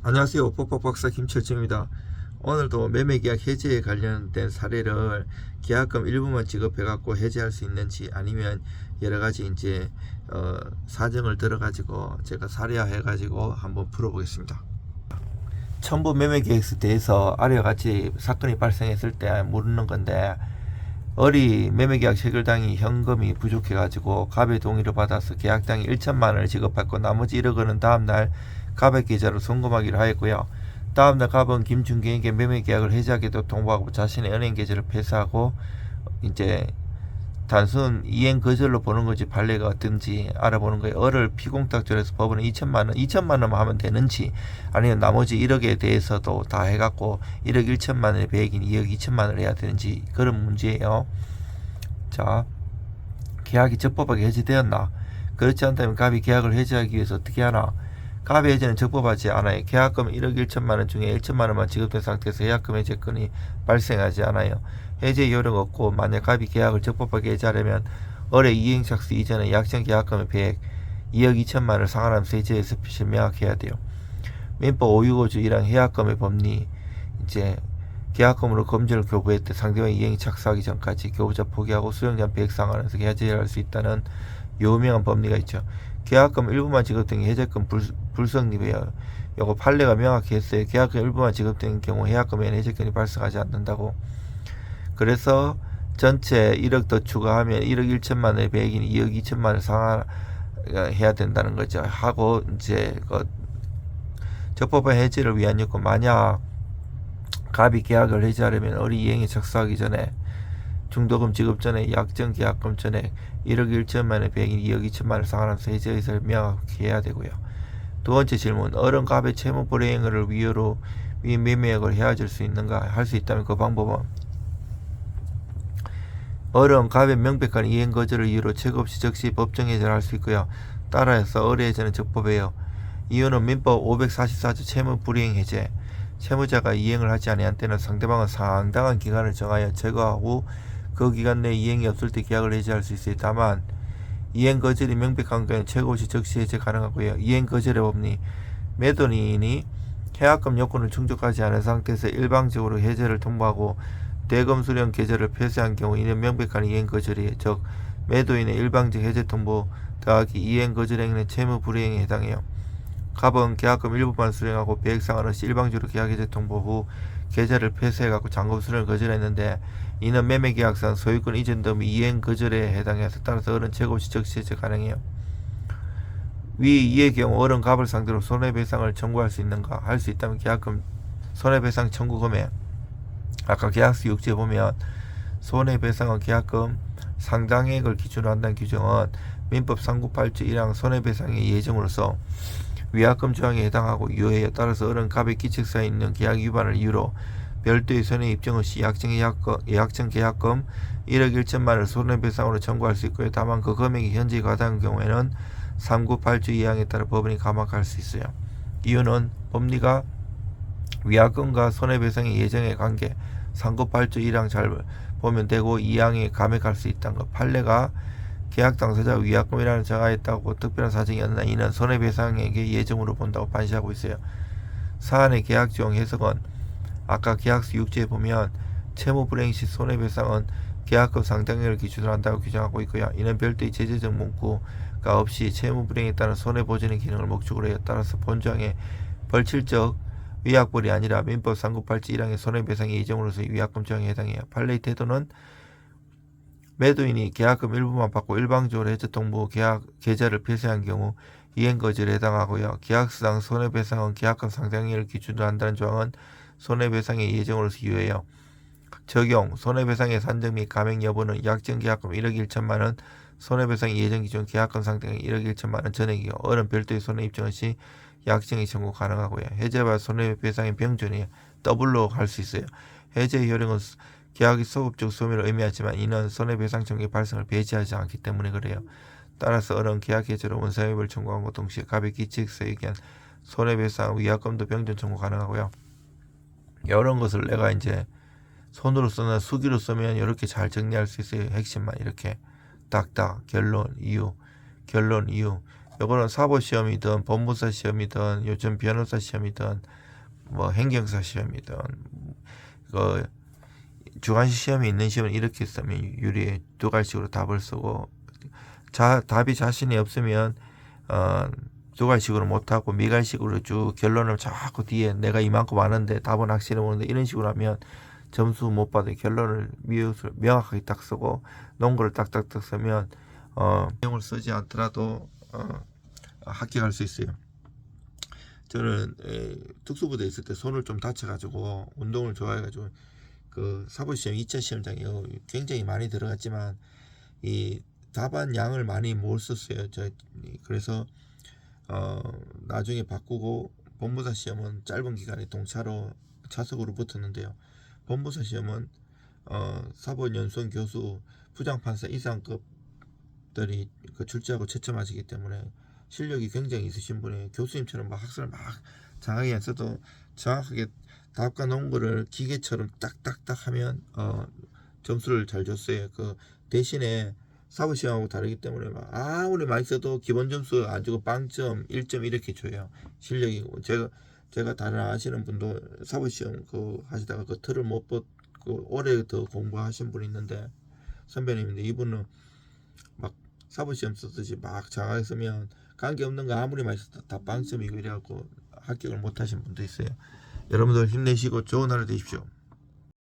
안녕하세요. 뽀뽀박사 김철주입니다. 오늘도 매매계약 해지에 관련된 사례를 계약금 일부만 지급해 갖고 해지할 수 있는지, 아니면 여러가지 이제 사정을 들어 가지고 제가 사례화해 가지고 한번 풀어보겠습니다. 첨부 매매계약서에 대해서 아래와 같이 사건이 발생했을 때 물는 건데, 매매계약 체결당이 현금이 부족해 가지고 갑의 동의를 받아서 계약당이 1천만 원을 지급받고 나머지 1억 원은 다음날 갑의 계좌로 송금하기로 하였고요. 다음날 갑은 김준경에게 매매계약을 해지하기도 통보하고 자신의 은행 계좌를 폐쇄하고, 이제 단순 이행 거절로 보는 건지 판례가 어떤지 알아보는 거예요. 을을 피공탁절해서 법원은 2천만 원만 하면 되는지, 아니면 나머지 1억에 대해서도 다 해갖고 1억 1천만 원의 배액인 2억 2천만 원을 해야 되는지, 그런 문제예요. 자, 계약이 적법하게 해지되었나? 그렇지 않다면 갑이 계약을 해지하기 위해서 어떻게 하나? 갑의 해지는 적법하지 않아요. 계약금 1억 1천만 원 중에 1천만 원만 지급된 상태에서 계약금 해지권이 발생하지 않아요. 해지 요령 없고, 만약 갑이 계약을 적법하게 해지하려면 을의 이행착수 이전에 약정 계약금의 배액 2억 2천만 원을 상환하면서 해지에서 표시를 명확해야 돼요. 민법 565조 1항 해약금의 법리, 이제 계약금으로 금전을 교부했대 상대방 이행이 착수하기 전까지 교부자 포기하고 수령자 배액 상환해서 해지할 수 있다는 유명한 법리가 있죠. 계약금 일부만 지급된 게 해제금 불성립이에요. 요거 판례가 명확히 했어요. 계약금 일부만 지급된 경우 해약금에는 해제권이 발생하지 않는다고. 그래서 전체 1억 더 추가하면 1억 1천만 원의 배액인 2억 2천만 원을 상환해야 된다는 거죠. 하고 이제 적법한 해지를 위한 요건, 만약 갑이 계약을 해지하려면 을이 이행에 착수하기 전에 중도금 지급 전에 약정 계약금 전에 1억 1천만 원의 배액인 2억 2천만 원을 상환하면서 해지 의사를 명확히 해야 되고요. 두 번째 질문, 을은 갑의 채무 불이행을 이유로 위 매매액을 헤어질 수 있는가? 할 수 있다면 그 방법은, 을은 갑의 명백한 이행 거절을 이유로 체고 없이 즉시 법정 해지를 할 수 있고요. 따라서 을의 해지는 적법해요. 이유는 민법 544조 채무 불이행 해제. 채무자가 이행을 하지 아니한 때는 상대방은 상당한 기간을 정하여 제거 후 그 기간 내에 이행이 없을 때 계약을 해지할 수 있어요. 다만 이행 거절이 명백한 경우에는 체고 없이 즉시 해제 가능하고요. 이행 거절의 법리, 매도인이 계약금 요건을 충족하지 않은 상태에서 일방적으로 해제를 통보하고 대금 수령 계좌를 폐쇄한 경우 이는 명백한 이행 거절이에요. 즉 매도인의 일방적 해제 통보 더하기 이행 거절 행위는 채무 불이행에 해당해요. 갑은 계약금 일부만 수령하고 배액 상환 없이 일방적으로 계약 해제 통보 후 계좌를 폐쇄해갖고 잔금 수령을 거절했는데, 이는 매매계약상 소유권 이전 등 이행 거절에 해당해서 따라서 을은 재고 없이 즉시 해제 가능해요. 위 이의 경우 을은 갑을 상대로 손해배상을 청구할 수 있는가? 할 수 있다면 계약금 손해배상 청구 금액, 아까 계약서 6조에 보면 손해배상은 계약금 상당액을 기준으로 한다는 규정은 민법 398조 1항 손해배상의 예정으로서 위약금 조항에 해당하고 유효해요. 따라서 을은 갑의 기책사에 있는 계약 위반을 이유로 별도의 손해 입증 없이 약정 계약금 1억 1천만 원을 손해배상으로 청구할 수 있고요. 다만 그 금액이 현저히 과다한 경우에는 398조 2항에 따라 법원이 감학할 수 있어요. 이유는 법리가 위약금과 손해배상의 예정의 관계 398조 1항 잘 보면 되고 2항에 감액할 수 있다는 것. 판례가 계약 당사자가 위약금이라는 정하였다고 특별한 사정이 없나 이는 손해배상에게 예정으로 본다고 판시하고 있어요. 사안의 계약지용 해석은 아까 계약서 6조에 보면 채무 불이행 시 손해배상은 계약금 상당액을 기준으로 한다고 규정하고 있고요. 이는 별도의 제재적 문구가 없이 채무 불이행에 따른 손해보전의 기능을 목적으로 해요. 따라서 본조항의 벌칙적 위약벌이 아니라 민법 398조 1항의 손해배상의 예정으로서의 위약금 조항에 해당해요. 판례의 태도는 매도인이 계약금 일부만 받고 일방적으로 해제 통보 계좌를 폐쇄한 경우 이행 거절에 해당하고요. 계약서상 손해배상은 계약금 상당액을 기준으로 한다는 조항은 손해배상의 예정으로서 유효해요. 적용, 손해배상의 산정 및 감액 여부는 약정 계약금 1억 1천만 원, 손해배상의 예정 기준 계약금 상당액 1억 1천만 원 전액이고, 을은 별도의 손해 입증 없이 약정의 청구 가능하고요. 해제와 손해배상의 병존이 더블로 할 수 있어요. 해제의 효력은 계약의 소급적 소멸을 의미하지만 이는 손해배상 청구의 발생을 배제하지 않기 때문에 그래요. 따라서 을은 계약 해제로 원상회복을 청구하고 동시에 갑의 기칙서에 의한 손해배상 위약금도 병존 청구 가능하고요. 이런 것을 내가 이제 손으로 쓰나 수기로 쓰면 이렇게 잘 정리할 수 있어요. 핵심만 이렇게 딱딱 결론 이유 요거는 사법 시험이든 법무사 시험이든 요즘 변호사 시험이든 뭐 행정사 시험이든 그 주관식 시험이 있는 시험은 이렇게 쓰면 유리해. 두 갈식으로 답을 쓰고 답이 자신이 없으면 두 갈식으로 못하고 미갈식으로 쭉 결론을 자꾸 뒤에 내가 이만큼 아는데 답은 확실히 모르는데 이런 식으로 하면 점수 못 받아요. 결론을 명확하게 딱 쓰고 논거를 딱딱딱 쓰면 내용을 쓰지 않더라도 합격할 수 있어요. 저는 특수부대에 있을 때 손을 좀 다쳐가지고 운동을 좋아해가지고 그 사법시험 2차 시험장에 굉장히 많이 들어갔지만 이 답안 양을 많이 못 썼어요. 그래서 나중에 바꾸고 법무사 시험은 짧은 기간에 동차로 차석으로 붙었는데요. 법무사 시험은 사법연수원 교수 부장판사 이상급들이 그 출제하고 채점하시기 때문에 실력이 굉장히 있으신 분이 교수님처럼 막 학생을 막 장하게 안 써도 정확하게 답과 논거를 기계처럼 딱딱딱 하면 점수를 잘 줬어요. 그 대신에 사법시험하고 다르기 때문에 막 아무리 많이 써도 기본 점수 안 주고 0점, 1점 이렇게 줘요. 실력이 제가 다른 아시는 분도 사법시험 그 하시다가 그 틀을 못 벗고 오래 더 공부하신 분이 있는데 선배님인데 이분은 막 사법시험 쓰듯이 막 장하게 쓰면 관계없는 거 아무리 많이 써도 다 0점이고 이래갖고 합격을 못 하신 분도 있어요. 여러분들 힘내시고 좋은 하루 되십시오.